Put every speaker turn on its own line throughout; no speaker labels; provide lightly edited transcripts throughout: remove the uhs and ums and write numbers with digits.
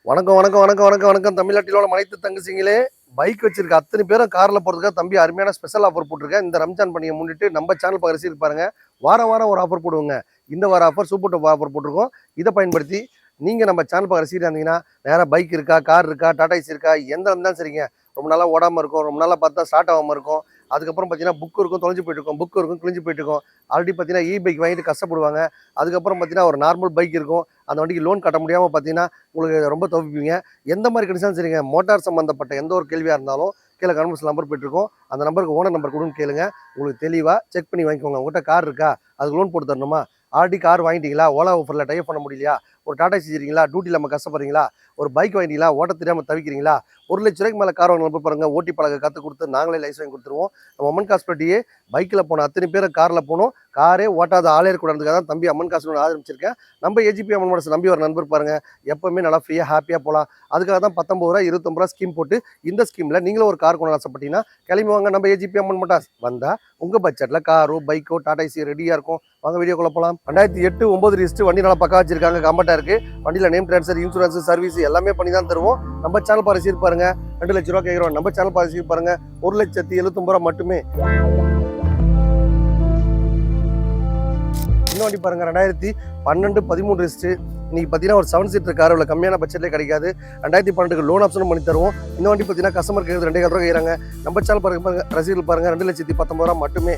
வணக்கம் வணக்கம் வணக்கம் வணக்கம் வணக்கம் தமிழ்நாட்டிலோட அனைத்து தங்கச்சிங்களே. பைக் வச்சிருக்க அத்தனை பேரும் காரில் போகிறதுக்காக தம்பி அருமையான ஸ்பெஷல் ஆஃபர் போட்டிருக்கேன். இந்த ரம்ஜான் பண்டிகை முன்னிட்டு நம்ம சேனல் பகிர்ச்சி பாருங்க. வாரம் வாரம் ஒரு ஆஃபர் போடுவோங்க. இந்த வார ஆஃபர் சூப்பர் டாப் ஆஃபர் போட்டிருக்கோம். இதை பயன்படுத்தி நீங்கள் நம்ம சேனல் பகிர்ச்சி இருந்தீங்கன்னா நேராக பைக் இருக்கா, கார் இருக்கா, டாடா ஏசி இருக்கா, எந்த இருந்தாலும் சரிங்க. ரொம்ப நாளாக ஓடாமல் இருக்கும், ரொம்ப நாளாக பார்த்தா ஸ்டார்ட் ஆகாமல் இருக்கும். அதுக்கப்புறம் பார்த்தீங்கன்னா புக் இருக்கும், தொலைஞ்சு போயிட்டு இருக்கும், புக் இருக்கும், கிழிஞ்சு போயிட்டு இருக்கும். ஆல்ரெடி பார்த்தீங்கன்னா பைக் வாங்கிட்டு கஷ்டப்படுவாங்க. அதுக்கப்புறம் பார்த்தீங்கன்னா ஒரு நார்மல் பைக் இருக்கும், அந்த வண்டிக்கு லோன் கட்ட முடியாமல் பார்த்தீங்கன்னா உங்களுக்கு ரொம்ப தவிப்பீங்க. எந்த மாதிரி கிடைச்சாலும் சரிங்க, மோட்டார் சம்மந்தப்பட்ட எந்த ஒரு கேள்வியாக இருந்தாலும் கீழே கன்வர்ஸ் நம்பர் போயிட்டுருக்கோம். அந்த நம்பருக்கு ஓனர் நம்பர் கொடுன்னு கேளுங்க. உங்களுக்கு தெளிவாக செக் பண்ணி வாங்கிக்கோங்க. உங்கள்கிட்ட கார் இருக்கா, அதுக்கு லோன் போட்டு தரணுமா, ஆல்ரெடி கார் வாங்கிட்டீங்களா, ஓலா ஆஃபரில் டைப் பண்ண முடியலையா, ஒரு டாடா செஞ்சுறீங்களா, டியூட்டியில் நம்ம கஷ்டப்படுறீங்களா, ஒரு பைக் வாங்கிட்டீங்களா, ஓட்ட தெரியாமல் தவிக்கிறீங்களா, 1,00,000 மேலே கார் வாங்க பாருங்க. ஓட்டி பழக கற்றுக் கொடுத்து நாங்களே லைசன்ஸ் வாங்கி கொடுத்துருவோம். நம்ம அம்மன் காஸ்பட்டியே பைக்கில் போனோம், அத்தனை பேர் காரில் போனோம். காரே ஓட்டாத ஆளே இருக்கக்கூடாதுக்காக தான் தம்பி அம்மன் காசு ஆரம்பிச்சிருக்கேன். நம்ம ஏஜிபி அம்மன் மனசு நம்பி ஒரு நண்பர் பாருங்க, எப்பவுமே நல்லா ஃப்ரீயாக ஹாப்பியாக போகலாம். அதுக்காக தான் 19 ரூபா 29 ரூபா ஸ்கீம் போட்டு இந்த ஸ்கீமில் நீங்களும் ஒரு கார் கொண்டு ஆசைப்பட்டீங்கன்னா கிளம்பி வாங்க. நம்ம ஏஜிபி அம்மன் மட்டாஸ் வந்தால் உங்கள் பட்ஜெட்டில் காரோ பைக்கோ டாடா ஏசி ரெடியாக இருக்கும். வாங்க வீடியோக்குள்ள போகலாம். 2008 9 ரிஜிஸ்டர் வண்டி நல்லா பக்கா வச்சிருக்காங்க, கம்பெட்டாக இருக்குது. வண்டியில் நேம் ட்ரான்ஸ்ஃபர், இன்சூரன்ஸ், சர்வீஸ் எல்லாமே பண்ணி தான் தருவோம். நம்ம சேனல் பாருங்க பாருங்க. 2 லட்ச ரூபா கேட்குறோம். நம்ம சேனல் பாருங்க பாருங்க. 1,79 ரூபா மட்டுமே. இந்த வண்டி பாருங்க, 2012 13 ரிஜிஸ்டர். இன்னைக்கு பார்த்தீங்கன்னா ஒரு 7 சீட்டர் கார் உள்ள கம்மியான பட்ஜெட்லேயே கிடைக்காது. 2012 லோன் ஆப்ஷனும் பண்ணி தருவோம். இந்த வண்டி பார்த்தீங்கன்னா கஸ்டமர் கேட்குறது 2,000 ரூபா கேட்குறாங்க. நம்ம சேனல் பாருங்க ரசீது பாருங்க, 2,19 ரூபா மட்டுமே.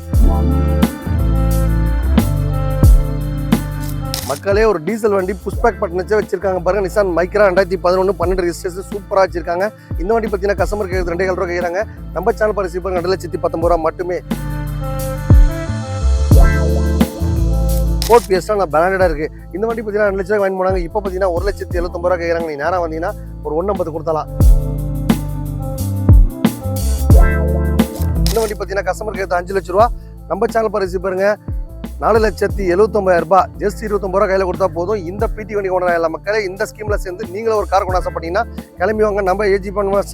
மக்களே ஒரு டீசல் வண்டி புஷ்பேக் பட்டனச்சே வச்சிருக்காங்க பாருங்க. நிசான் மைக்ரா 2011 12 ரிஜிஸ்டர்ஸ் சூப்பராக வச்சிருக்காங்க. இந்த வண்டி பார்த்தீங்கன்னா கஸ்டமர் கேட்குறது 2,000 ரூபா கேட்குறாங்க. நம்ம சேனல் பாருங்க 2,19 ரூபா மட்டுமே. ஃபோர்ட் ஃபியஸ்டா நான் பிராண்டடாக இருக்குது. இந்த வண்டி பார்த்தீங்கன்னா 2 லட்ச ரூபா வாங்கி போனாங்க. இப்போ பார்த்தீங்கன்னா 1,79 ரூபா கேட்குறாங்க. நீ நேராக வந்தீங்கன்னா ஒரு 1,50 கொடுத்தலாம். இந்த வண்டி பார்த்தீங்கன்னா கஸ்டமர் கேட்குறது 5 லட்ச ரூபா. நம்ம சேனல் பாருங்க 4,79,000 ரூபாய். ஜஸ்ட் 29 ரூபா கையில் கொடுத்தா போதும். இந்த பிடி வண்டி கொண்டாட எல்லா மக்களே இந்த ஸ்கீம்ல சேர்ந்து நீங்களும் ஒரு கார் கொண்டு ஆசைப்பட்டீங்கன்னா கிளம்பி வாங்க. நம்ம ஏஜி பண்ணுவோம்.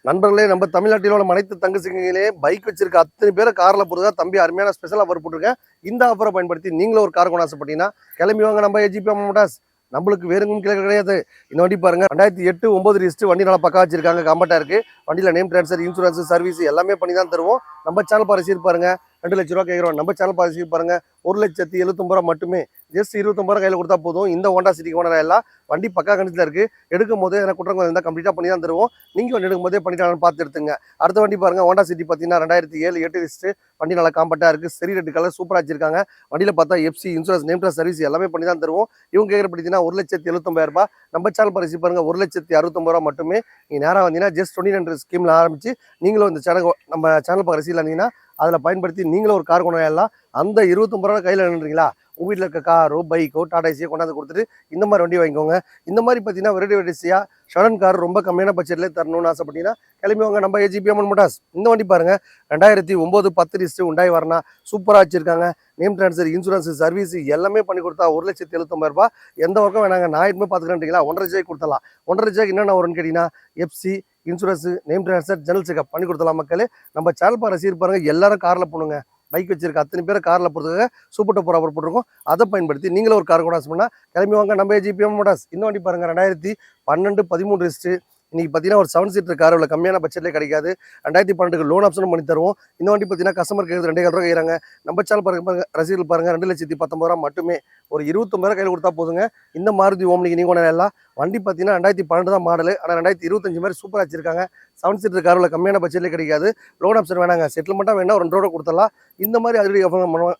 நண்பர்களே, நம்ம தமிழ்நாட்டிலோட அனைத்து தங்கச்சிங்களே பைக் வச்சிருக்க அத்தனை பேரை காரில் போகிறதா தம்பி அருமையான ஸ்பெஷல் ஆஃபர் போட்டிருக்கேன். இந்த ஆஃபரை பயன்படுத்தி நீங்களும் ஒரு கார் கொண்டு ஆசைப்பட்டீங்கன்னா கிளம்பி வாங்க. நம்ம ஏஜிபி மோட்டார்ஸ் நம்மளுக்கு வேறுங்கும் கிடையாது. இந்த வண்டி பாருங்க, 2008 9 ரிஜிஸ்டர் வண்டி நல்லா பக்கா வச்சிருக்காங்க, கம்பெட்டாக இருக்குது. வண்டியில் நேம் ட்ரான்ஸ்ஃபர், இன்சூரன்ஸ், சர்வீஸ் எல்லாமே பண்ணி தான் தருவோம். நம்ம சேனல் பாருங்க 2 லட்ச ரூபா கேட்குறோம். நம்ம சேனல் பாருங்க 1,79 ரூபா மட்டுமே. ஜஸ்ட் 29 ரூபா கையில் கொடுத்தா போதும். இந்த ஹோண்டா சிட்டிக்கு ஓனர் எல்லாம் வண்டி பக்கா கண்டிஷனில் இருக்குது. எடுக்கும் போது எனக்கு குற்றங்கள் இருந்தால் கம்ப்ளீட்டாக பண்ணி தான் தருவோம். நீங்கள் வண்டி எடுக்கும் போதே பண்ணிட்டாங்கன்னு பார்த்து எடுத்துங்க. அடுத்த வண்டி பாருங்க, ஹோண்டா சிட்டி பார்த்தீங்கன்னா 2007 8 ரிஜிஸ்டர் வண்டி நல்லா காம்பேக்டாக இருக்குது. சரி, ரெட் கலர் சூப்பராக வச்சிருக்காங்க. வண்டியில் பார்த்தா FC, insurance, name transfer, service எல்லாமே பண்ணி தான் தருவோம். இவங்க கேட்குற பார்த்தீங்கன்னா 1,79,000 ரூபா. நம்ம சேனல் பாருங்க 1,69 ரூபா மட்டுமே. நீங்கள் நேராக வந்தீங்கன்னா ஜஸ்ட் 22 ஸ்கீமில் ஆரம்பிச்சு நீங்களும் இந்த சேனல் நம்ம சேனல் ரசீதில் இருந்தீங்கன்னா அதில் பயன்படுத்தி நீங்களும் ஒரு கார் கொண்டு வரலாம். அந்த 29 ரூபா கையில் நின்றுங்களா, உங்கள் வீட்டில் இருக்க காரோ பைக்கோ டாடா ஏசியோ கொண்டாந்து கொடுத்துட்டு இந்த மாதிரி வண்டி வாங்கிக்கோங்க. இந்த மாதிரி பார்த்தீங்கன்னா வெரைட்டியாக ஷடன் கார் ரொம்ப கம்மியான பட்ஜெட்லேயே தரணும்னு ஆசைப்பட்டீங்கன்னா கிளம்பி வாங்க. நம்ம ஏஜிபி அம்மன் மோட்டார்ஸ். இந்த வண்டி பாருங்க, 2009 10 ரிஜிஸ்டர் உண்டாய் வரனா சூப்பராக வச்சிருக்காங்க. நேம் ட்ரான்ஸ்ஃபர், இன்சூரன்ஸ், சர்வீஸ் எல்லாமே பண்ணி கொடுத்தா 1,79,000 ரூபா. எந்த ஒர்க்கும் வேணாங்க, நான் எதுவுமே பார்த்துக்கிறேன்ட்டீங்களா, 1,50,000 ரூபாய்க்கு கொடுத்தலாம். 1,50,000 ரூபாய்க்கு என்னென்ன வரும்னு கேட்டிங்கன்னா FC, insurance, name transfer, general checkup பண்ணி கொடுத்தலாம். மக்களே நம்ம சேனல் பாருங்க எல்லாரும் காரில் போகணுங்க. பைக் வச்சிருக்க அத்தனை பேர் காரில் போகிறதுக்காக சூப்பர் டாப் ஆஃபர் போட்டிருக்கோம். அதை பயன்படுத்தி நீங்களும் ஒரு கார் கூட ஆசைப்பட்டா கிளம்பி வாங்க. நம்ம ஏஜிபி மோட்டார்ஸ். இந்த வண்டி பாருங்க, 2012 13 ரிஜிஸ்டர். இன்னைக்கு பார்த்தீங்கன்னா ஒரு 7 சீட்டர் கார் உள்ள கம்மியான பட்ஜெட்லேயே கிடைக்காது. 2012 லோன் ஆப்ஷனும் பண்ணி தருவோம். இந்த வண்டி பார்த்தீங்கன்னா கஸ்டமர் கேட்குறது 2,000 ரூபா கேட்குறாங்க. நம்ம சேனல் பாருங்க ரசீது பாருங்க 2,19 ரூபா மட்டுமே. ஒரு 29 ரூபா கையில் கொடுத்தா போதுங்க. இந்த மாருதி ஓம்னிக்கு நீங்கள் கொண்டு எல்லாம் வண்டி பார்த்தீங்கன்னா 2012 தான் மாடல். ஆனால் 2025 மாதிரி சூப்பராக வச்சிருக்காங்க. 7 சீட்டர் கார் உள்ள கம்மியான பட்ஜெட்லேயே கிடைக்காது. லோன் ஆப்ஷன் வேணாங்க, செட்டில்மெண்ட்டாக வேணா 2 ரூபா கொடுத்தலாம். இந்த மாதிரி அதிரடி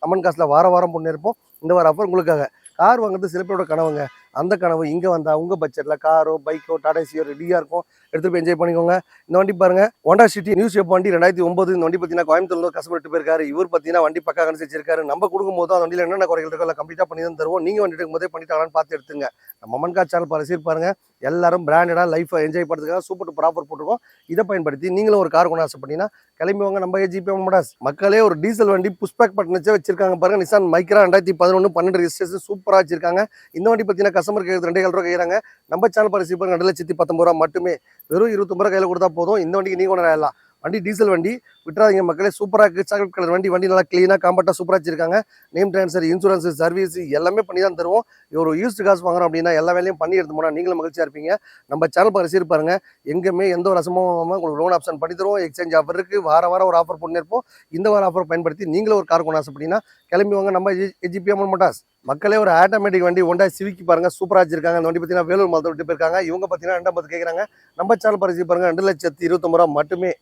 அம்மன் காசில் வாரம் முன்னேற்போம். இந்த வார ஆஃபர் உங்களுக்காக. கார் வாங்குறது சில பேரோட கனவுங்க. அந்த கனவு இங்கே வந்தால் உங்கள் பட்ஜெட்டில் காரோ பைக்கோ டாடா ஏசியோ ரெடியாக இருக்கும், எடுத்துகிட்டு போய் என்ஜாய் பண்ணிக்கோங்க. இந்த வண்டி பாருங்கள், ஹோண்டா சிட்டி நியூ ஷேப் வண்டி 2009. இந்த வண்டி பார்த்தீங்கன்னா கோயம்புத்தூர்ல கஸ்டமர் எடுத்து போயிருக்காரு. இவர் பார்த்தீங்கன்னா வண்டி பக்கா கணிச்சிருக்காரு. நம்ம கொடுக்கும்போது அந்த வண்டியில் என்னென்ன குறைகள் இருக்கோ கம்ப்ளீட்டாக பண்ணி தான் தருவோம். நீங்கள் வண்டி எடுக்கும் போதே பண்ணிட்டாங்கன்னு பார்த்து எடுத்துங்க. நம்ம மன்கா சேனல் பரிசீல் பாருங்கள், எல்லாரும் பிராண்டடாக லைஃப்பை என்ஜாய் பண்ணுறதுக்காக சூப்பர் ப்ராப்பர் போட்டுருக்கோம். இதை பயன்படுத்தி நீங்களும் ஒரு கார் கொண்டு ஆசைப்பட்டீங்கன்னா கிளம்பி வாங்க நம்ம ஏஜிபி மோட்டார்ஸ். மக்களே ஒரு டீசல் வண்டி புஷ்பேக் பட்டனச்சே வச்சிருக்காங்க பாருங்க. நிசான் மைக்ரா 2011 12 ரெஜிஸ்ட்ரேஷன் சூப்பராக வச்சிருக்காங்க. இந்த வண்டி பார்த்தீங்கன்னா கஸ்டமர் கேட்குறது 2,000 ரூபா கேட்குறாங்க. நம்ம சேனல் பரிசீல் பாருங்க, 2,19,000 ரூபா மட்டுமே. வெறும் 29 ரூபா கையில் கொடுத்தா போதும். இந்த வண்டிக்கு நீங்கள் கொண்டு வரலாம். வண்டி டீசல் வண்டி விட்டுறாதீங்க மக்களே, சூப்பராக இருக்குது. சாக்லேட் கலர் வண்டி நல்லா க்ளீனாக காம்பேக்டாக சூப்பராக வச்சிருக்காங்க. நேம் ட்ரான்ஸ்ஃபர், இன்சூரன்ஸ், சர்வீஸ் எல்லாமே பண்ணி தான் தருவோம். ஒரு யூஸ்டு காசு வாங்குறோம் அப்படின்னா எல்லா வேலையும் பண்ணி எடுத்து போனால் நீங்களும் மகிழ்ச்சியாக இருப்பீங்க. நம்ம சேனல் பரிசீல் பாருங்க, எங்கேயுமே எந்த ஒரு ரசமும் உங்களுக்கு லோன் ஆப்ஷன் பண்ணி தருவோம். எக்ஸ்சேஞ்ச் ஆஃபர் இருக்குது, வாரம் ஒரு ஆஃபர் பண்ணியிருப்போம். இந்த வார ஆஃபர் பயன்படுத்தி நீங்களும் ஒரு கார் கொண்டு ஆசைப்பட்டீங்கன்னா கிளம்பி வாங்க நம்ம ஏஜிபி மோட்டார்ஸ். மக்களே ஒரு ஆட்டோமேட்டிக் வண்டி ஹோண்டா சிவிக் பாருங்க, சூப்பராக வச்சிருக்காங்க. அந்த வண்டி பார்த்தீங்கன்னா வேலூர் மாதத்தை விட்டு போயிருக்காங்க. இவங்க பார்த்தீங்கன்னா 250 கேட்குறாங்க. நம்ம சேனல் பரிசீல் பாருங்க, 2,29,000 ரூபா மட்டுமே.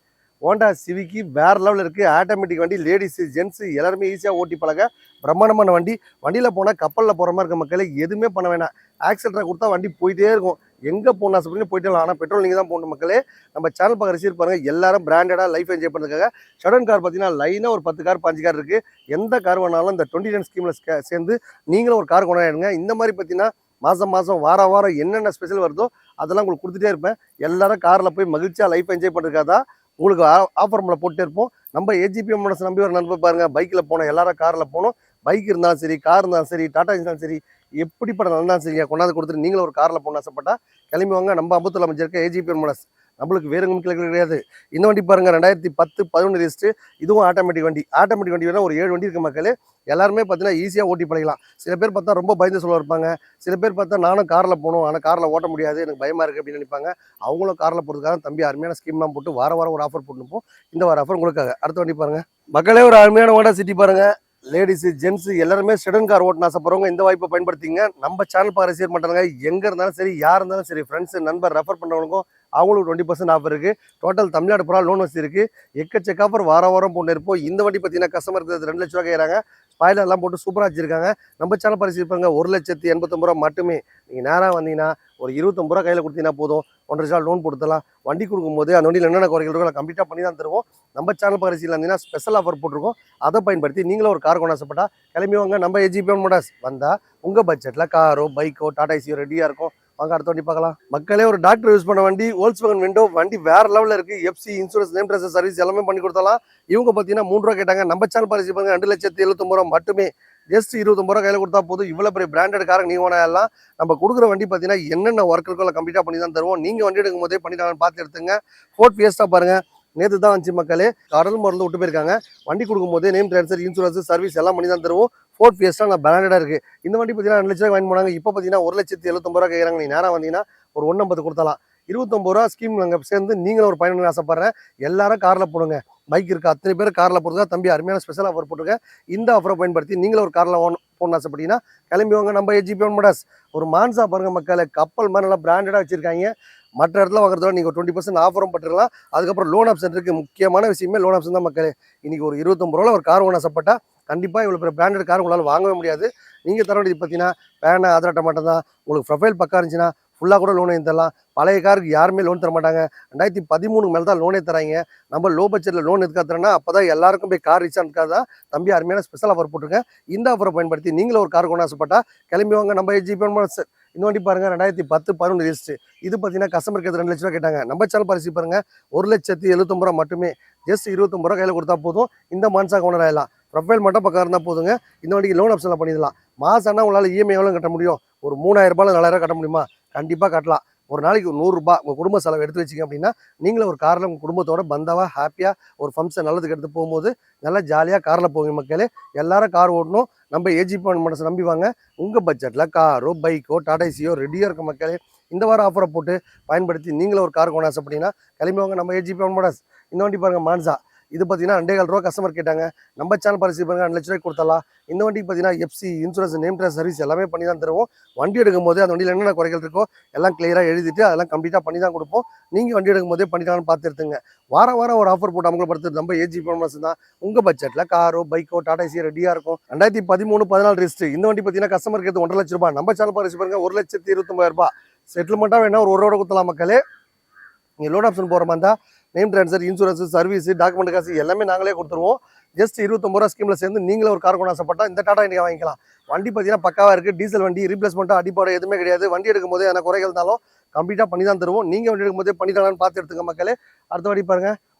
ஹோண்டா சிவிக்கு வேற லெவலில் இருக்குது. ஆட்டோமேட்டிக் வண்டி, லேடிஸு ஜென்ஸு எல்லாருமே ஈஸியாக ஓட்டி பழக பிரம்மாண்டமான வண்டி. வண்டியில் போனால் கப்பலில் போகிற மாதிரி இருக்க மக்களே, எதுவுமே பண்ண வேணாம். ஆக்சிலேட்டரை கொடுத்தா வண்டி போயிட்டே இருக்கும். எங்கே போகணும் ஆசைப்பட்டு போயிட்டே இல்லை. ஆனால் பெட்ரோல் நீங்கள் தான் போகணும் மக்களே. நம்ம சேனல் பார்க்க ரிசீவ் பாருங்கள், எல்லாரும் பிராண்டடாக லைஃப் என்ஜாய் பண்ணுறதுக்காக ஷடன் கார் பார்த்தீங்கன்னா லைனாக ஒரு 10 கார் 5 கார் இருக்குது. எந்த கார் வேணாலும் இந்த 2010 ஸ்கீமில் சேர்ந்து நீங்களும் ஒரு கார் கொண்டாடுங்க. இந்த மாதிரி பார்த்தீங்கன்னா மாதம் வாரம் என்னென்ன ஸ்பெஷல் வருதோ அதெல்லாம் உங்களுக்கு கொடுத்துட்டே இருப்பேன். எல்லாரும் காரில் போய் மகிழ்ச்சியாக லைஃப் என்ஜாய் பண்ணுறதுக்காக தான் உங்களுக்கு ஆஃபர் மேலே போட்டே இருப்போம். நம்ம ஏஜிபி மோட்டார்ஸ் நம்பி ஒரு நண்பர் பாருங்க, பைக்கில் போனோம், எல்லாரும் காரில் போகணும். பைக் இருந்தாலும் சரி, கார் இருந்தாலும் சரி, டாடா இருந்தாலும் சரி, எப்படிப்பட்ட இருந்தாலும் சரிங்க கொண்டாந்து கொடுத்துட்டு நீங்களும் ஒரு காரில் போகணும் ஆசைப்பட்டா கிளம்பி வாங்க. நம்ம அம்பத்தூர் அமைச்சிருக்க ஏஜிபி மோட்டார்ஸ். நம்மளுக்கு வேறு எங்கும் கிளை கிடையாது. இந்த வண்டி பாருங்க, 2010 11 ரெஜிஸ்ட்ரு. இதுவும் ஆட்டோமேட்டிக் வண்டி. ஆட்டோமேட்டிக் வண்டி வேணால் ஒரு 7 வண்டி இருக்க மக்களே. எல்லாருமே பார்த்தீங்கன்னா ஈஸியாக ஓட்டி பழகலாம். சில பேர் பார்த்தா ரொம்ப பயந்து சொல்ல இருப்பாங்க. சில பேர் பார்த்தா நானும் காரில் போகணும், ஆனால் காரில் ஓட்ட முடியாது, எனக்கு பயமாக இருக்குது அப்படின்னு நினைப்பாங்க. அவங்களும் காரில் போகிறதுக்காக தம்பி அருமையான ஸ்கீம்லாம் போட்டு வாரம் ஒரு ஆஃபர் போட்டுப்போம். இந்த வார ஆஃபர் உங்களுக்காக. அடுத்த வண்டி பாருங்க மக்களே, ஒரு அருமையான ஹோண்டா சிட்டி பாருங்க. லேடிஸு ஜென்ஸு எல்லாருமே செடன் கார் ஓட்டணும் ஆசைப்படுறவங்க இந்த வாய்ப்பை பயன்படுத்திங்க. நம்ம சேனல் பார்க்க ஷேர் பண்ணுறாங்க. எங்கே இருந்தாலும் சரி, யார் இருந்தாலும் சரி, ஃப்ரெண்ட்ஸு நண்பர் ரெஃபர் பண்ணுறவங்களுக்கும் அவங்களுக்கு 20% ஆஃபர் இருக்குது. டோட்டல் தமிழ்நாடு பூரா லோன் வசதி இருக்குது. எக்கச்சக்க ஆஃபர் வாரம் போட்டு இருப்போம். இந்த வண்டி பார்த்தீங்கன்னா கஸ்டமருக்கு 2 லட்ச ரூபா கேட்குறாங்க. ஸ்பாய்லர்லாம் போட்டு சூப்பராக வச்சிருக்காங்க. நம்ம சேனல் பரிசீலிப்பாங்க, 1,89,000 ரூபா மட்டுமே. நீங்கள் நேராக வந்தீங்கன்னா ஒரு 29 ரூபா கையில் கொடுத்தீங்கன்னா போதும், 1,50,000 லோன் கொடுத்துலாம். வண்டி கொடுக்கும்போது அந்த வண்டியில் என்னென்ன குறைகள் இருக்கோ கம்ப்ளீட்டாக பண்ணி தான் தருவோம். நம்ம சேனல் பரிசீலில் இருந்தீங்கன்னா ஸ்பெஷல் ஆஃபர் போட்டிருக்கோம். அதை பயன்படுத்தி நீங்களும் ஒரு கார் கொண்டு ஆசைப்பட்டா கிளம்பி வாங்க. நம்ம ஏஜிபி மோட்டார்ஸ் வந்தால் உங்கள் பட்ஜெட்டில் காரோ பைக்கோ டாடா ஏசியோ ரெடியாக இருக்கும். வாங்க அடுத்த வண்டி பார்க்கலாம். மக்களே, ஒரு டாக்டர் யூஸ் பண்ண வண்டி வோல்க்ஸ்வாகன் விண்டோ வண்டி வேற லெவலில் இருக்குது. FC, insurance, name transfer service எல்லாமே பண்ணி கொடுத்தலாம். இவங்க பார்த்தீங்கன்னா 3 ரூபா கேட்டாங்க. நம்ம சேனல் பரிசீல் பாருங்க, 2,79,000 ரூபா மட்டுமே. ஜஸ்ட் 29 ரூபா கையில் கொடுத்தா போதும். இவ்வளோ பெரிய பிராண்டட் காரங்க நீங்கள் வேணாம். நம்ம கொடுக்குற வண்டி பார்த்தீங்கன்னா என்னென்ன ஒர்க் இருக்கோ கம்ப்ளீட்டாக பண்ணி தான் தருவோம். நீங்கள் வண்டி எடுக்கும் போதே பண்ணிட்டாங்கன்னு பார்த்து எடுத்துங்க. ஃபோர்ட் ஃபியஸ்டா பாருங்க, நேற்று தான் வந்துச்சு மக்களே. கடல் மருந்து விட்டு போயிருக்காங்க. வண்டி கொடுக்கும்போது நேம் ட்ரான்ஸ்ஃபர், இன்சூரன்ஸ், சர்வீஸ் எல்லாம் பண்ணி தான் தருவோம். ஃபோர்ட் ஃபியஸ்டா நான் பிராண்டடாக இருக்குது. இந்த வண்டி பார்த்தீங்கன்னா 2 லட்ச ரூபா வாங்கி போனாங்க. இப்போ பார்த்தீங்கன்னா 1,79,000 ரூபா கேட்குறாங்க. நீ நேராக வந்தீங்கன்னா ஒரு 1,50 கொடுத்தலாம். 29 ரூபா ஸ்கீம் நாங்கள் சேர்ந்து நீங்களும் ஒரு பயணம் ஆசைப்படுறேன். எல்லாரும் காரில் போடுங்க. பைக் இருக்கா அத்தனை பேர் காரில் போகிறதுக்காக தம்பி அருமையான ஸ்பெஷல் ஆஃபர் போட்டுருக்கேன். இந்த ஆஃபரை பயன்படுத்தி நீங்களும் ஒரு காரில் போகணும் ஆசைப்பட்டீங்கன்னா கிளம்பி வாங்க. நம்ம ஏஜிபி மோட்டார்ஸ். ஒரு மான்சா பாருங்க மக்களே, கப்பல் மாதிரி நல்லா பிராண்டடாக வச்சிருக்காங்க. மற்ற இடத்துல வாங்குறதோட நீங்கள் 20% ஆஃபரும் பட்டுருக்கலாம். அதுக்கப்புறம் லோன் ஆப்ஷன் இருக்குது. முக்கியமான விஷயமே லோன் ஆப்ஷன் தான் மக்களே. இன்றைக்கி ஒரு 29 ரூபா ஒரு கார் வாங்க ஆசைப்பட்டா கண்டிப்பாக இவ்வளோ பெரிய பிராண்டட் கார் உங்களால் வாங்கவே முடியாது. நீங்கள் தர வேண்டியது பார்த்தீங்கன்னா பேனை ஆதாரட்ட மட்டும் தான். உங்களுக்கு ப்ரொஃபைல் பக்கா இருந்துச்சுன்னா ஃபுல்லாக கூட லோன் தரலாம். பழைய காருக்கு யாருமே லோன் தர மாட்டாங்க. 2013 மேலே தான் லோனே தராங்க. நம்ம லோ பட்ஜெட்டில் லோன் எதுக்காக தரேன்னா அப்போ தான் எல்லாருக்கும் போய் கார் ரீச் ஆனதுக்காக தான் தம்பி அருமையான ஸ்பெஷல் ஆஃபர் போட்டிருக்கேன். இந்த ஆஃபரை பயன்படுத்தி நீங்களும் ஒரு கார் கொண்டு ஆசைப்பட்டா கிளம்பி வாங்க. நம்ம ஏஜிபி மோட்டார்ஸ். இந்த வண்டி பாருங்க, 2010 11 ரெஜிஸ்ட்ரு. இது பார்த்தீங்கன்னா கஸ்டமருக்கு 2 லட்ச ரூபா கேட்டாங்க. நம்ம சேனல் பரிசீல் பாருங்க, 1,79,000 ரூபா மட்டுமே. ஜஸ்ட் 29 ரூபா கையில் கொடுத்தா போதும். இந்த மான்சா ஓனர் ஆகலாம். ப்ரொஃபைல் மட்டும் பக்கம் இருந்தால் போதுங்க. இந்த வண்டிக்கு லோன் ஆப்ஷனில் பண்ணிடலாம். மாதம்னா உங்களால் இஎம்ஐ எவ்வளோ கட்ட முடியும்? ஒரு 3,000 ரூபாயில் 4,000 கட்ட முடியுமா? கண்டிப்பாக கட்டலாம். ஒரு நாளைக்கு ஒரு 100 ரூபா உங்கள் குடும்ப செலவு எடுத்து வச்சிங்க அப்படின்னா நீங்களும் ஒரு காரில் உங்கள் குடும்பத்தோட பந்தாவாக ஹாப்பியாக ஒரு ஃபங்க்ஷன் நல்லதுக்கு எடுத்து போகும்போது நல்லா ஜாலியாக காரில் போவீங்க மக்களே. எல்லாரும் கார் ஓட்டணும். நம்ம ஏஜிபி மோட்டார்ஸ் நம்பி வாங்க. உங்கள் பட்ஜெட்டில் காரோ பைக்கோ டாடா ஏசியோ ரெடியாக இருக்க மக்களே. இந்த வாரம் ஆஃபரை போட்டு பயன்படுத்தி நீங்களும் ஒரு கார் கொண்டு ஆசைப்பட்டீங்கன்னா கிளம்பி வாங்க. நம்ம ஏஜிபி மோட்டார்ஸ். இந்த வண்டி பாருங்கள் மான்சா. இது பார்த்தீங்கன்னா 2,400 கஸ்டமர் கேட்டாங்க. நம்ம சேனல் பரிசு பாருங்க 2 லட்ச ரூபாய்க்கு கொடுத்தலாம். இந்த வண்டிக்கு பார்த்தீங்கன்னா FC insurance name transfer service எல்லாமே பண்ணி தான் தருவோம். வண்டி எடுக்கும்போது அந்த வண்டியில் என்னென்ன குறைகள் இருக்கோ எல்லாம் கிளியராக எழுதிட்டு அதெல்லாம் கம்ப்ளீட்டாக பண்ணி தான் கொடுப்போம். நீங்கள் வண்டி எடுக்கும்போதே பண்ணிட்டாங்கன்னு பார்த்து எடுத்துங்க. வாரம் வாரம் ஒரு ஆஃபர் போட்டு அமல்படுத்துறது நம்ம ஏஜி பர்மனன்ஸ் தான். உங்கள் பட்ஜெட்டில் காரோ பைக்கோ டாடா ஏசி ரெடியாக இருக்கும். 2013-14 ரிஜிஸ்டர். இந்த வண்டி பார்த்தீங்கன்னா கஸ்டமர் கேட்டு 1,50,000 ரூபாய். நம்ம சேனல் பரிசு பாருங்க 1,29,000 ரூபாய். செட்டில்மெண்ட்டாக வேணா ஒரு ரூபா கொடுத்தலாம் மக்களே. நீங்கள் லோன் ஆப்ஷன் போகிற மாதிரி தான் name transfer insurance service document காசு எல்லாமே நாங்களே கொடுத்துருவோம். ஜஸ்ட் 29 ரூபா ஸ்கீமில் சேர்ந்து நீங்களே ஒரு கார் கொண்டு ஆசைப்பட்டா இந்த டாடா இண்டிகா வாங்கிக்கலாம். வண்டி பார்த்தீங்கன்னா பக்காவாக இருக்குது. டீசல் வண்டி ரீப்ளேஸ்மெண்ட்டாக அடிப்பாடு எதுவுமே கிடையாது. வண்டி எடுக்கும் போது என்ன குறைகள் இருந்தாலும் கம்ப்ளீட்டாக பண்ணி தான் தருவோம். நீங்கள் வண்டி எடுக்கும் போதே பண்ணிட்டாங்கன்னு பார்த்து எடுத்துங்க மக்களே. அடுத்த வண்டி பாருங்க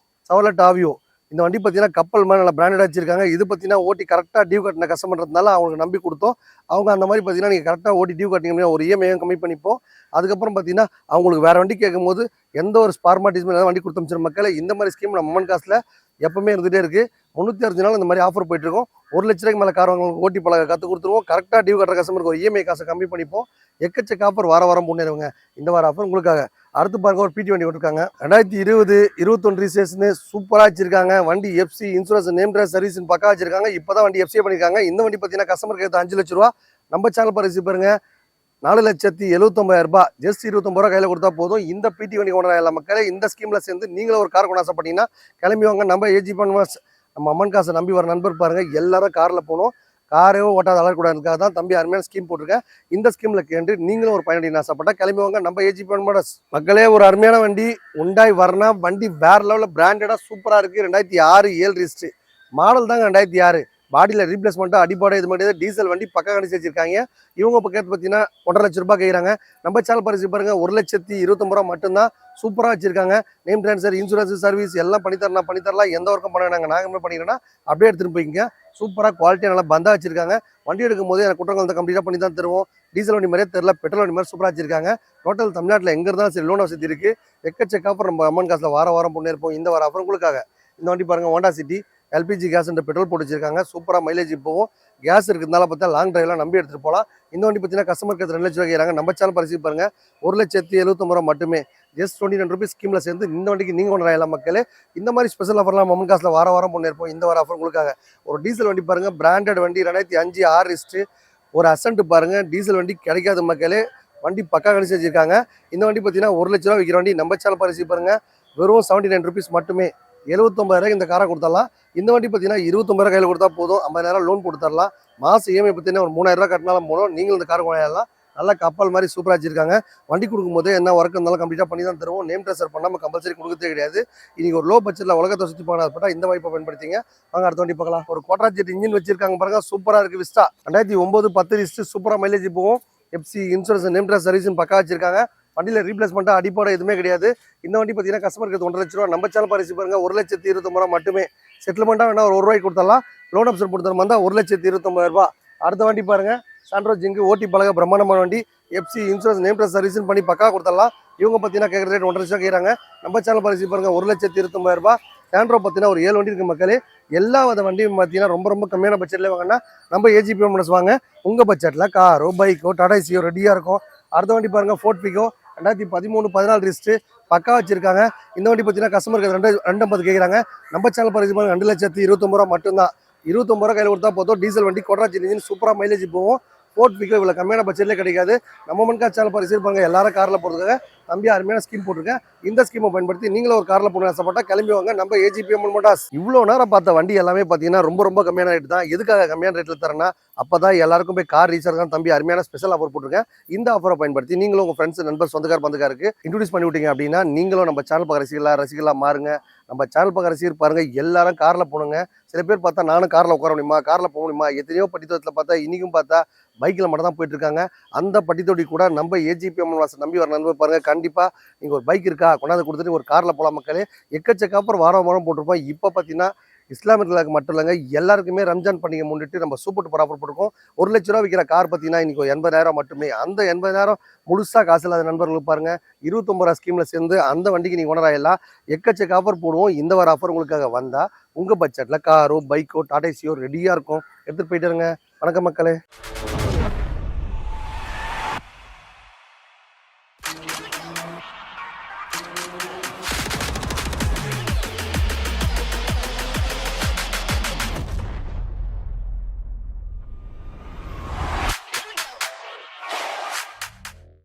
சவலட் ஆவியோ. இந்த வண்டி பார்த்தீங்கன்னா கப்பல் மாதிரி நல்லா பிராண்டட் வச்சிருக்காங்க. இது பார்த்தீங்கன்னா ஓட்டி கரெக்டாக டியூ கட்டின கஸ்டமர்ன்றதுனால அவங்களுக்கு நம்பி கொடுத்தோம். அவங்க அந்த மாதிரி பார்த்தீங்கன்னா நீங்கள் கரெக்டாக ஓட்டி டியூ கட்டிங்க ஒரு இஎம்ஐயும் கம்மி பண்ணிப்போம். அதுக்கப்புறம் பார்த்தீங்கன்னா அவங்களுக்கு வேறு வண்டி கேட்கும்போது எந்த ஒரு ஸ்பார்மாட்டிஸ்மே வண்டி கொடுத்து அமைச்சிடும் மக்களே. இந்த மாதிரி ஸ்கீம் நம்ம அம்மன் காசில் எப்பவுமே இருந்துகிட்டே இருக்குது. 360 நாள் இந்த மாதிரி ஆஃபர் போயிட்டுருக்கோம். 1 லட்ச ரூபாய்க்கு மேலே கார் வாங்க ஓட்டி பழக கற்றுக் கொடுத்துருவோம். கரெக்டாக டியூ கட்டுற கஸ்டமருக்கு ஒரு இஎம்ஐ காசை கம்மி பண்ணிப்போம். எக்கச்சக்க ஆஃபர் வாரம் முன்னேறுவங்க. இந்த வார ஆஃபர் உங்களுக்காக. அடுத்து பாருங்க ஒரு பிடி வண்டி விட்டுருக்காங்க. 2020-21 ரிஜிஸ்ட்ரேஷன் சூப்பராக வச்சிருக்காங்க. வண்டி FC insurance name transfer service பக்கா வச்சிருக்காங்க. இப்போ தான் வண்டி எஃப்சி பண்ணியிருக்காங்க. இந்த வண்டி பார்த்தீங்கன்னா கஸ்டமருக்கு ஏற்ற 5 லட்ச ரூபா. நம்ம சேனல் பரிசு பாருங்க 4,79,000 ரூபாய். ஜஸ்ட் 29 ரூபா கையில் கொடுத்தா போதும். இந்த பிடி வண்டி கொண்டு எல்லா மக்களே இந்த ஸ்கீமில் சேர்ந்து நீங்களும் ஒரு கார் கொண்டு ஆசைப்பட்டீங்கன்னா கிளம்பி வாங்க. நம்ம ஏஜி பர்மனன்ஸ் நம்ம அம்மன் காசை நம்பி வர நண்பர் பாருங்க எல்லாரும் காரில் போகணும். காரே ஓட்டாத அலர்க்கூடாதுக்காக தான் தம்பி அருமையான ஸ்கீம் போட்டிருக்கேன். இந்த ஸ்கீமில் கேட்டு நீங்களும் ஒரு பயனடி ஆசைப்பட்டா கிளம்பி வாங்க. நம்ம ஏஜி பர்மனன்ஸ் மக்களே ஒரு அருமையான வண்டி உண்டாய் வரணா. வண்டி வேற லெவலில் பிராண்டடாக சூப்பராக இருக்குது. 2006-7 ரிஜிஸ்ட்ரு மாடல் தாங்க 2006. பாடியில் ரீப்ளேஸ்மெண்ட்டாக அடிப்பாடு இது மாதிரி டீசல் வண்டி பக்கம் கணிச்சு வச்சிருக்காங்க. இவங்க பக்கத்து பார்த்தீங்கன்னா 1,50,000 லட்ச ரூபாய் கேட்குறாங்க. நம்ம சேனல் பரிசு பாருங்க 1,29,000 ரூபா மட்டும்தான். சூப்பராக வச்சிருக்காங்க. நேம் ட்ரான்ஸ்ஃபர் இன்சூரன்ஸ் சர்வீஸ் எல்லாம் பண்ணித்தரலாம். எந்த ஒர்க்கும் பண்ண வேணாங்க. நாங்கள் என்ன பண்ணிக்கிறோன்னா அப்படியே எடுத்துகிட்டு போய்ங்க. சூப்பராக குவாலிட்டியாக நல்லா பந்தா வச்சிருக்காங்க. வண்டி எடுக்கும் போது எனக்கு குற்றங்கள் தான் கம்ப்ளீட்டாக பண்ணி தான் தருவோம். டீசல் வண்டி மாதிரியே தெரியல, பெட்ரோல் வண்டி மாதிரி சூப்பராக வச்சிருக்காங்க. டோட்டல் தமிழ்நாட்டில் எங்கே இருந்தாலும் சரி லோன் வசதி இருக்குது. எக்கச்சக்க ஆஃபர் நம்ம அம்மன் காசில் வாரம் முன்னேற்போம். இந்த வார ஆஃபர் உங்களுக்காக. இந்த வண்டி பாருங்கள் Honda city LPG gas petrol போட்டு வச்சிருக்காங்க. சூப்பராக மைலேஜ் போகும். கேஸ் இருக்கிறதுனால பார்த்தா லாங் டிரைவ்லாம் நம்பி எடுத்துகிட்டு போகலாம். இந்த வண்டி பார்த்தீங்கன்னா கஸ்டமருக்கு 2 லட்ச ரூபா கேட்குறாங்க. நம்ம சேனல் பரிசு பாருங்க 1,79,000 ரூபா மட்டுமே. ஜஸ்ட் 29 ருபீஸ் ஸ்கீமில் சேர்ந்து இந்த வண்டிக்கு நீங்கள் கொண்டு வரலாம் மக்களே. இந்த மாதிரி ஸ்பெஷல் ஆஃபர்லாம் அம்மன் காசில் வாரம் முன்னேற்போம். இந்த வார ஆஃபர் உங்களுக்காக. ஒரு டீசல் வண்டி பாருங்கள் பிராண்டட் வண்டி 2005-6 ரிஜிஸ்ட்ரு. ஒரு அசன்ட் பாருங்கள் டீசல் வண்டி கிடைக்காத மக்களே. வண்டி பக்கா கணிச்சு வச்சிருக்காங்க. இந்த வண்டி பார்த்தீங்கன்னா 1 லட்ச ரூபா விற்கிற வண்டி. நம்ம சேனல் பரிசு பாருங்க வெறும் 79 ருபீஸ் மட்டுமே. 79,000 ரூபாய்க்கு இந்த காரை கொடுத்துடலாம். இந்த வண்டி பார்த்தீங்கன்னா 29 ரூபா கையில் கொடுத்தா போதும். 50,000 லோன் கொடுத்துடலாம். மாதம் இஎம்ஐ பார்த்தீங்கன்னா ஒரு 3,000 ரூபா கட்டினாலும் போதும். நீங்களும் இந்த காரை வாங்கலாம். நல்லா கப்பல் மாதிரி சூப்பராக வச்சிருக்காங்க. வண்டி கொடுக்கும்போது என்ன ஒர்க் இருந்தாலும் கம்ப்ளீட்டாக பண்ணி தான் தருவோம். நேம் ட்ரான்ஸ்ஃபர் பண்ணாமல் கம்பல்சரி கொடுக்கறதே கிடையாது. இன்னைக்கு ஒரு லோ பட்ஜெட்டில் உலகத்தை சுற்றி போனால் இந்த வாய்ப்பை பயன்படுத்திங்க. வாங்க அடுத்த வண்டி பார்க்கலாம். ஒரு குவாட்ரா ஜெட் இன்ஜின் வச்சிருக்காங்க பாருங்க. சூப்பராக இருக்குது. விஸ்டா 2009-10 ரிஜிஸ்டர் சூப்பராக மைலேஜ் போகும். FC insurance name transfer service பக்கா வச்சிருக்காங்க. வண்டியில் ரீப்ளேஸ்மெண்ட்டாக அடிப்போட எதுவுமே கிடையாது. இந்த வண்டி பார்த்தீங்கன்னா கஸ்டமருக்கு 1,50,000 லட்ச ரூபா. நம்ம சேனல் பரிசு பாருங்க 1,29,000 ரூபா மட்டுமே. செட்டில்மெண்ட்டாக வேணா ஒரு ரூபாய்க்கு கொடுத்துடலாம். லோன் ஆப்ஷன் கொடுத்துற மாதிரி தான் 1,29,000 ரூபா. அடுத்த வண்டி பாருங்க சாண்ட்ரோ ஜிங்கு ஓட்டி பழக பிரம்மாண்டமான வண்டி. FC insurance name transfer service பண்ணி பக்கா கொடுத்துடலாம். இவங்க பார்த்தீங்கன்னா கேட்குற ரேட் 1,50,000 ரூபா கேட்குறாங்க. நம்ம சேனல் பரிசு பாருங்க 1,29,000 ரூபா. சாண்ட்ரோ பார்த்தீங்கன்னா ஒரு 7 வண்டி இருக்குது மக்களே. எல்லா வித வண்டியும் பார்த்தீங்கன்னா ரொம்ப கம்மியான பட்ஜெட்டில் வாங்கினா நம்ம ஏஜிபி மோட்டார்ஸ் வாங்க. உங்கள் பட்ஜெட்டில் காரோ பைக்கோ டாடா ஏசியோ ரெடியாக இருக்கும். அடுத்த வண்டி பாருங்க ஃபோர்ட் பிகோ 2013-14 ரிஜிஸ்ட்ரு பக்கா வச்சிருக்காங்க. இந்த வண்டி பார்த்தீங்கன்னா கஸ்டமருக்கு 2,50,000 கேட்குறாங்க. நம்ம சேனல் பரிசு பாருங்க 2,29,000 ரூபா மட்டும்தான். 29 ரூபா கையில் கொடுத்தா போதும். டீசல் வண்டி குவாட்ரா ஜெட் இன்ஜின் சூப்பராக மைலேஜ் போகும். ஃபோர்ட் பிகோ இவ்வளோ கம்மியான பட்ஜெட்லேயே கிடைக்காது. நம்ம மண்கா சேனல் பரிசு பாருங்க எல்லாரும் காரில் போகிறதுக்காக தம்பி அருமையான ஸ்கீம் போட்டிருக்கேன். இந்த ஸ்கீமை பயன்படுத்தி நீங்களும் ஒரு காரில் போகணும் ஆசைப்பட்டா கிளம்பி வாங்க. நம்ம ஏஜிபி மோட்டார்ஸ். இவ்வளோ நேரம் பார்த்த வண்டி எல்லாமே பார்த்தீங்கன்னா ரொம்ப கம்மியான ரேட் தான். எதுக்காக கம்மியான ரேட்டில் தரேன்னா அப்போ தான் எல்லாருக்கும் போய் கார் ரீசார்ஜ் தான் தம்பி அருமையான ஸ்பெஷல் ஆஃபர் போட்டிருக்கேன். இந்த ஆஃபரை பயன்படுத்தி நீங்களும் உங்கள் ஃப்ரெண்ட்ஸ் நண்பர் சொந்தக்கார் பந்தக்காருக்கு இன்ட்ரடியூஸ் பண்ணி விட்டீங்க அப்படின்னா நீங்களும் நம்ம சேனல் பக்கம் ரசிகலாக மாறுங்க. நம்ம சேனல் பக்கம் ரசிகர் பாருங்க எல்லாரும் காரில் போகணுங்க. சில பேர் பார்த்தா நானும் காரில் உட்கார முடியுமா, காரில் போக முடியுமா, எத்தனையோ பட்டித்தோட்டத்தில் பார்த்தா இன்றைக்கும் பார்த்தா பைக்கில் மட்டும் தான் போயிட்டு இருக்காங்க. அந்த பட்டித்தோட்டி கூட நம்ம ஏஜிபி மோட்டார்ஸ் நம்பி வர நண்பர் பாருங்க. கண்டிப்பாக நீங்கள் ஒரு பைக் இருக்கா கொண்டாந்து கொடுத்துட்டு ஒரு காரில் போகலாம் மக்களே. எக்கச்சக்க ஆஃபர் வாரம் போட்டிருப்போம். இப்போ பார்த்தீங்கன்னா இஸ்லாமியர்களுக்கு மட்டும் இல்லைங்க எல்லாருக்குமே ரம்ஜான் பண்டிகை முன்னிட்டு நம்ம சூப்பர் டூப்பர் ஆஃபர் போட்டிருக்கோம். 1 லட்ச ரூபா விற்கிற கார் பார்த்தீங்கன்னா இன்னைக்கு 80,000 மட்டுமே. அந்த 80,000 முழுசாக காசு இல்லாத நண்பர்களுக்கு பாருங்க 29 ரூபா ஸ்கீமில் சேர்ந்து அந்த வண்டிக்கு நீங்கள் உணராயெல்லாம் எக்கச்சக்க ஆஃபர் போடுவோம். இந்த வார ஆஃபர் உங்களுக்காக வந்தால் உங்கள் பட்ஜெட்டில் காரோ பைக்கோ டாடா ஏசியோ ரெடியாக இருக்கும். எடுத்துகிட்டு போயிட்டு இருங்க. வணக்கம் மக்களே.